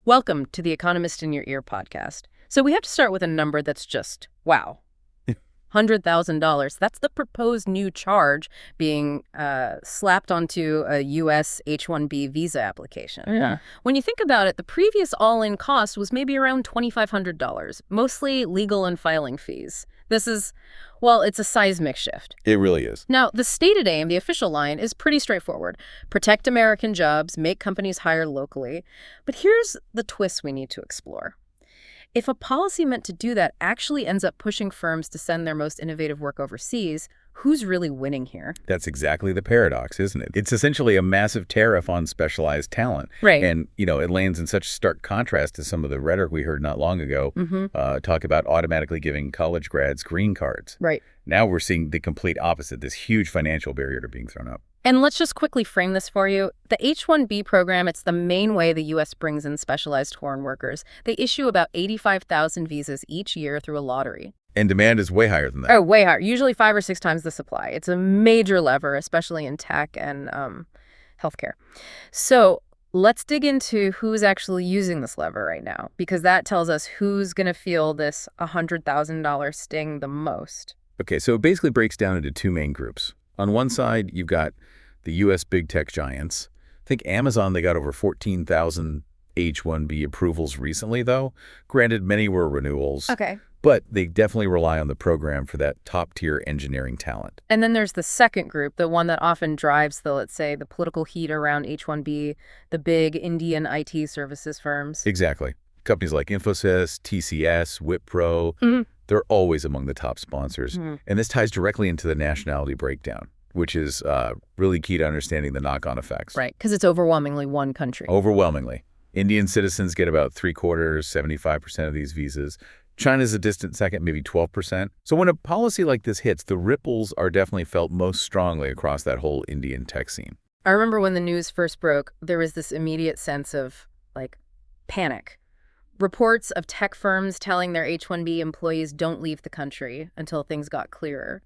Welcome to the Economist in Your Ear podcast. So we have to start with a number that's just, wow. $100,000. That's the proposed new charge being slapped onto a U.S. H-1B visa application. Yeah. When you think about it, the previous all-in cost was maybe around $2,500, mostly legal and filing fees. This is, well, it's a seismic shift. It really is. Now, the stated aim, the official line, is pretty straightforward. Protect American jobs, make companies hire locally. But here's the twist we need to explore. If a policy meant to do that actually ends up pushing firms to send their most innovative work overseas, who's really winning here? That's exactly the paradox, isn't it? It's essentially a massive tariff on specialized talent. Right. And, it lands in such stark contrast to some of the rhetoric we heard not long ago, talk about automatically giving college grads green cards. Right. Now we're seeing the complete opposite, this huge financial barrier to being thrown up. And let's just quickly frame this for you. The H-1B program, it's the main way the U.S. brings in specialized foreign workers. They issue about 85,000 visas each year through a lottery. And demand is way higher than that. Oh, way higher. Usually 5 or 6 times the supply. It's a major lever, especially in tech and healthcare. So let's dig into who's actually using this lever right now, because that tells us who's going to feel this $100,000 sting the most. Okay, so it basically breaks down into two main groups. On one side, you've got the U.S. big tech giants. I think Amazon, they got over 14,000 H-1B approvals recently, though. Granted, many were renewals. Okay. But they definitely rely on the program for that top-tier engineering talent. And then there's the second group, the one that often drives the, let's say, the political heat around H-1B, the big Indian IT services firms. Exactly. Companies like Infosys, TCS, Wipro, they're always among the top sponsors. And this ties directly into the nationality breakdown, which is really key to understanding the knock-on effects. Right, because it's overwhelmingly one country. Overwhelmingly. Indian citizens get about 3/4, 75% of these visas. China's a distant second, maybe 12%. So when a policy like this hits, the ripples are definitely felt most strongly across that whole Indian tech scene. I remember when the news first broke, there was this immediate sense of, panic. Reports of tech firms telling their H-1B employees don't leave the country until things got clearer.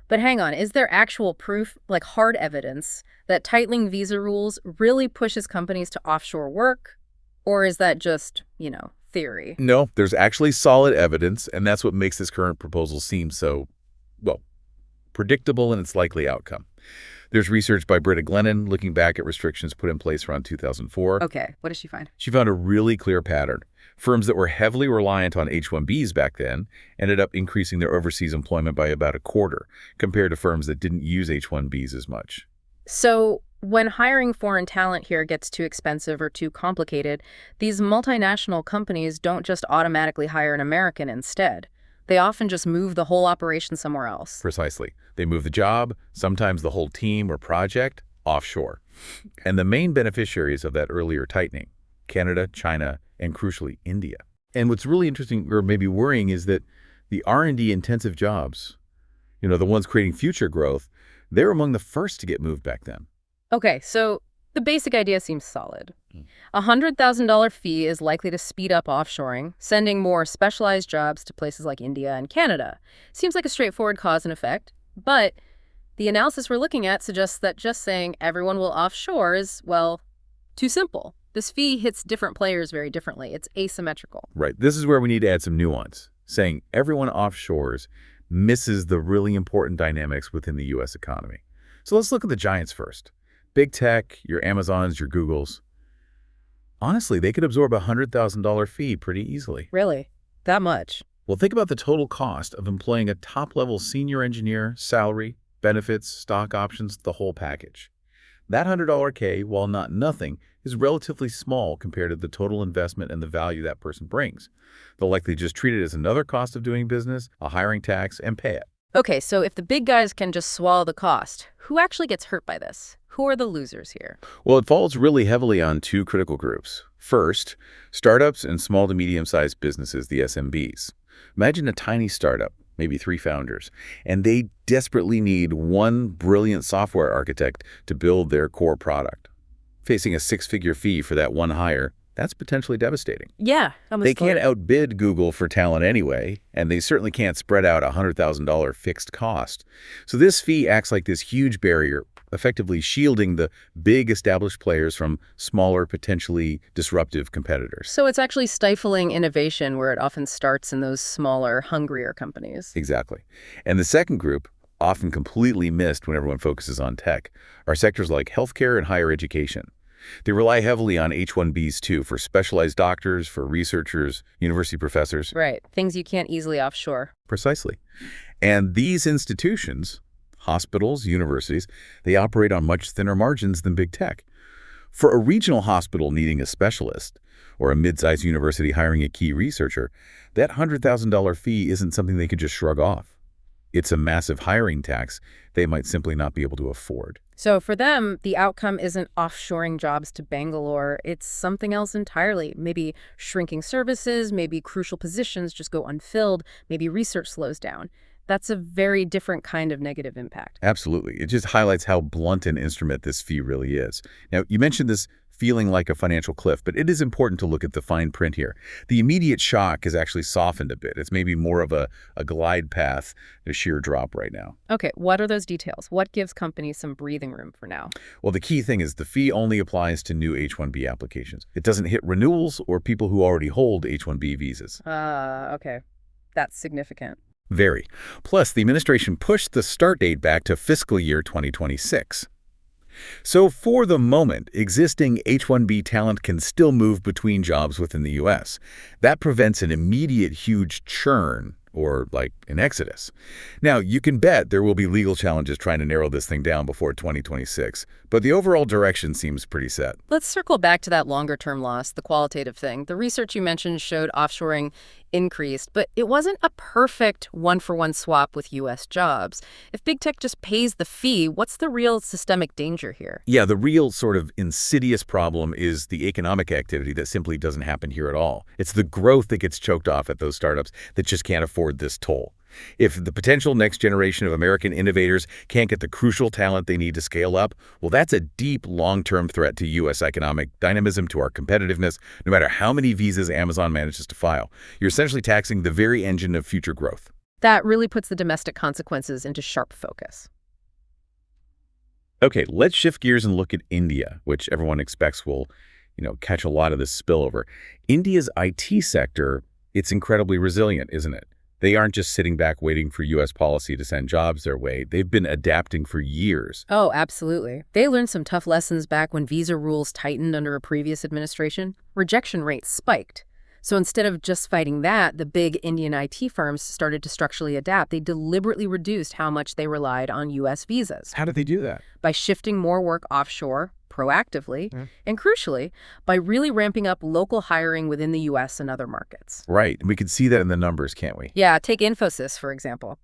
But hang on, is there actual proof, hard evidence, that tightening visa rules really pushes companies to offshore work? Or is that just, theory? No, there's actually solid evidence, and that's what makes this current proposal seem so, predictable in its likely outcome. There's research by Britta Glennon looking back at restrictions put in place around 2004. Okay, what did she find? She found a really clear pattern. Firms that were heavily reliant on H-1Bs back then ended up increasing their overseas employment by about 1/4, compared to firms that didn't use H-1Bs as much. So when hiring foreign talent here gets too expensive or too complicated, these multinational companies don't just automatically hire an American instead. They often just move the whole operation somewhere else. Precisely. They move the job, sometimes the whole team or project, offshore. And the main beneficiaries of that earlier tightening, Canada, China, and crucially, India. And what's really interesting, or maybe worrying, is that the R&D intensive jobs, the ones creating future growth, they're among the first to get moved back then. Okay, so the basic idea seems solid. A $100,000 fee is likely to speed up offshoring, sending more specialized jobs to places like India and Canada. Seems like a straightforward cause and effect, but the analysis we're looking at suggests that just saying everyone will offshore is, too simple. This fee hits different players very differently. It's asymmetrical. Right. This is where we need to add some nuance. Saying everyone offshores misses the really important dynamics within the U.S. economy. So let's look at the giants first. Big tech, your Amazons, your Googles. Honestly, they could absorb a $100,000 fee pretty easily. Really? That much? Well, think about the total cost of employing a top-level senior engineer, salary, benefits, stock options, the whole package. That $100 K, while not nothing, is relatively small compared to the total investment and the value that person brings. They'll likely just treat it as another cost of doing business, a hiring tax, and pay it. Okay, so if the big guys can just swallow the cost, who actually gets hurt by this? Who are the losers here? Well, it falls really heavily on two critical groups. First, startups and small to medium-sized businesses, the SMBs. Imagine a tiny startup, maybe 3 founders, and they desperately need one brilliant software architect to build their core product. Facing a 6-figure fee for that one hire, that's potentially devastating. Yeah. They can't outbid Google for talent anyway, and they certainly can't spread out a $100,000 fixed cost. So this fee acts like this huge barrier, effectively shielding the big established players from smaller, potentially disruptive competitors. So it's actually stifling innovation where it often starts in those smaller, hungrier companies. Exactly. And the second group, often completely missed when everyone focuses on tech, are sectors like healthcare and higher education. They rely heavily on H-1Bs too, for specialized doctors, for researchers, university professors. Right. Things you can't easily offshore. Precisely. And these institutions, hospitals, universities, they operate on much thinner margins than big tech. For a regional hospital needing a specialist, or a mid-sized university hiring a key researcher, that $100,000 fee isn't something they could just shrug off. It's a massive hiring tax they might simply not be able to afford. So for them, the outcome isn't offshoring jobs to Bangalore. It's something else entirely. Maybe shrinking services, maybe crucial positions just go unfilled, maybe research slows down. That's a very different kind of negative impact. Absolutely. It just highlights how blunt an instrument this fee really is. Now, you mentioned this feeling like a financial cliff, but it is important to look at the fine print here. The immediate shock has actually softened a bit. It's maybe more of a glide path, a sheer drop right now. Okay, what are those details? What gives companies some breathing room for now? Well, the key thing is the fee only applies to new H-1B applications. It doesn't hit renewals or people who already hold H-1B visas. Okay. That's significant. Very. Plus, the administration pushed the start date back to fiscal year 2026. So for the moment, existing H-1B talent can still move between jobs within the U.S. That prevents an immediate huge churn, or like an exodus. Now, you can bet there will be legal challenges trying to narrow this thing down before 2026, but the overall direction seems pretty set. Let's circle back to that longer-term loss, the qualitative thing. The research you mentioned showed offshoring increased, but it wasn't a perfect one-for-one swap with U.S. jobs. If big tech just pays the fee, what's the real systemic danger here? Yeah, the real sort of insidious problem is the economic activity that simply doesn't happen here at all. It's the growth that gets choked off at those startups that just can't afford this toll. If the potential next generation of American innovators can't get the crucial talent they need to scale up, well, that's a deep, long-term threat to U.S. economic dynamism, to our competitiveness, no matter how many visas Amazon manages to file. You're essentially taxing the very engine of future growth. That really puts the domestic consequences into sharp focus. Okay, let's shift gears and look at India, which everyone expects will, catch a lot of this spillover. India's IT sector, it's incredibly resilient, isn't it? They aren't just sitting back waiting for U.S. policy to send jobs their way. They've been adapting for years. Oh, absolutely. They learned some tough lessons back when visa rules tightened under a previous administration. Rejection rates spiked. So instead of just fighting that, the big Indian IT firms started to structurally adapt. They deliberately reduced how much they relied on U.S. visas. How did they do that? By shifting more work offshore, proactively, and crucially, by really ramping up local hiring within the U.S. and other markets. Right. We can see that in the numbers, can't we? Yeah, take Infosys, for example.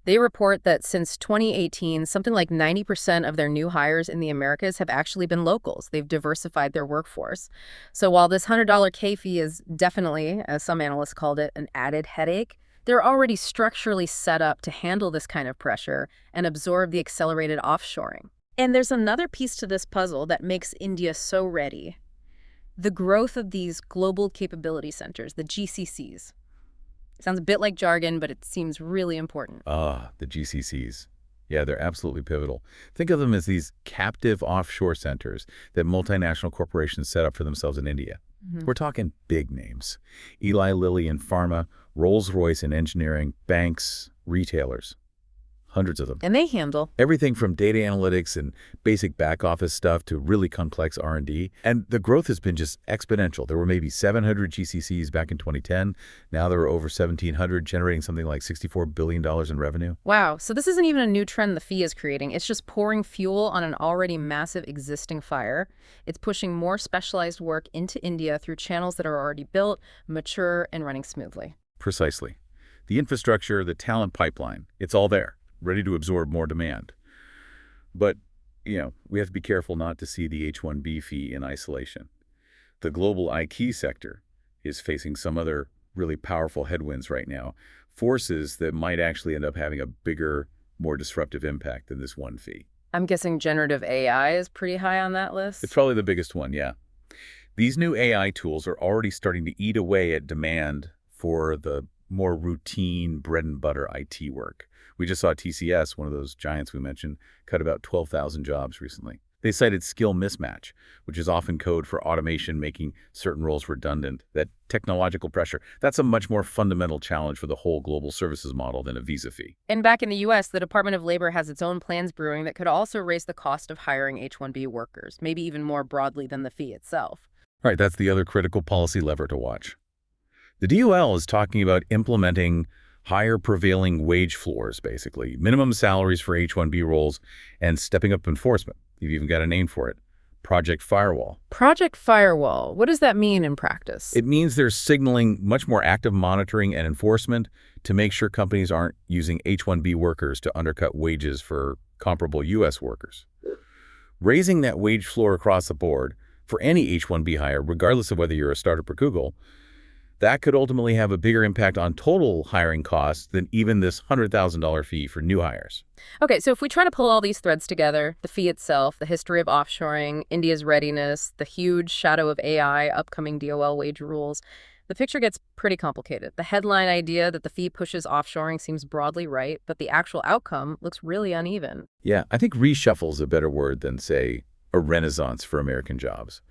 They report that since 2018, something like 90% of their new hires in the Americas have actually been locals. They've diversified their workforce. So while this $100 K fee is definitely, as some analysts called it, an added headache, they're already structurally set up to handle this kind of pressure and absorb the accelerated offshoring. And there's another piece to this puzzle that makes India so ready. The growth of these global capability centers, the GCCs. Sounds a bit like jargon, but it seems really important. The GCCs. Yeah, they're absolutely pivotal. Think of them as these captive offshore centers that multinational corporations set up for themselves in India. We're talking big names. Eli Lilly in pharma, Rolls-Royce in engineering, banks, retailers. Hundreds of them. And they handle everything from data analytics and basic back office stuff to really complex R&D. And the growth has been just exponential. There were maybe 700 GCCs back in 2010. Now there are over 1,700, generating something like $64 billion in revenue. Wow. So this isn't even a new trend the fee is creating. It's just pouring fuel on an already massive existing fire. It's pushing more specialized work into India through channels that are already built, mature, and running smoothly. Precisely. The infrastructure, the talent pipeline, it's all there, ready to absorb more demand. But, we have to be careful not to see the H-1B fee in isolation. The global IT sector is facing some other really powerful headwinds right now, forces that might actually end up having a bigger, more disruptive impact than this one fee. I'm guessing generative AI is pretty high on that list? It's probably the biggest one, yeah. These new AI tools are already starting to eat away at demand for the more routine, bread-and-butter IT work. We just saw TCS, one of those giants we mentioned, cut about 12,000 jobs recently. They cited skill mismatch, which is often code for automation making certain roles redundant. That technological pressure, that's a much more fundamental challenge for the whole global services model than a visa fee. And back in the U.S., the Department of Labor has its own plans brewing that could also raise the cost of hiring H-1B workers, maybe even more broadly than the fee itself. Right, that's the other critical policy lever to watch. The DOL is talking about implementing higher prevailing wage floors, basically, minimum salaries for H-1B roles, and stepping up enforcement. You've even got a name for it. Project Firewall. Project Firewall. What does that mean in practice? It means they're signaling much more active monitoring and enforcement to make sure companies aren't using H-1B workers to undercut wages for comparable U.S. workers. Raising that wage floor across the board for any H-1B hire, regardless of whether you're a startup or Google, that could ultimately have a bigger impact on total hiring costs than even this $100,000 fee for new hires. Okay, so if we try to pull all these threads together, the fee itself, the history of offshoring, India's readiness, the huge shadow of AI, upcoming DOL wage rules, the picture gets pretty complicated. The headline idea that the fee pushes offshoring seems broadly right, but the actual outcome looks really uneven. Yeah, I think reshuffle is a better word than, say, a renaissance for American jobs.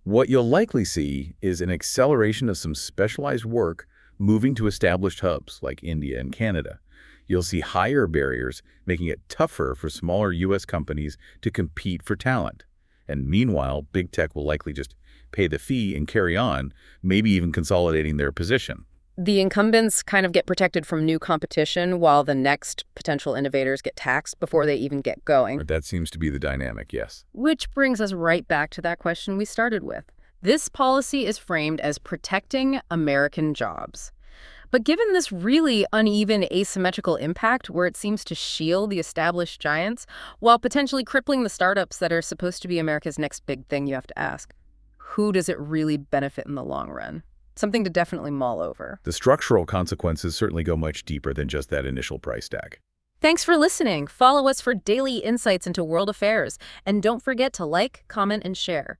What you'll likely see is an acceleration of some specialized work moving to established hubs like India and Canada. You'll see higher barriers, making it tougher for smaller U.S. companies to compete for talent. And meanwhile, big tech will likely just pay the fee and carry on, maybe even consolidating their position. The incumbents kind of get protected from new competition while the next potential innovators get taxed before they even get going. That seems to be the dynamic, yes. Which brings us right back to that question we started with. This policy is framed as protecting American jobs. But given this really uneven asymmetrical impact where it seems to shield the established giants while potentially crippling the startups that are supposed to be America's next big thing, you have to ask, who does it really benefit in the long run? Something to definitely mull over. The structural consequences certainly go much deeper than just that initial price tag. Thanks for listening. Follow us for daily insights into world affairs. And don't forget to like, comment, and share.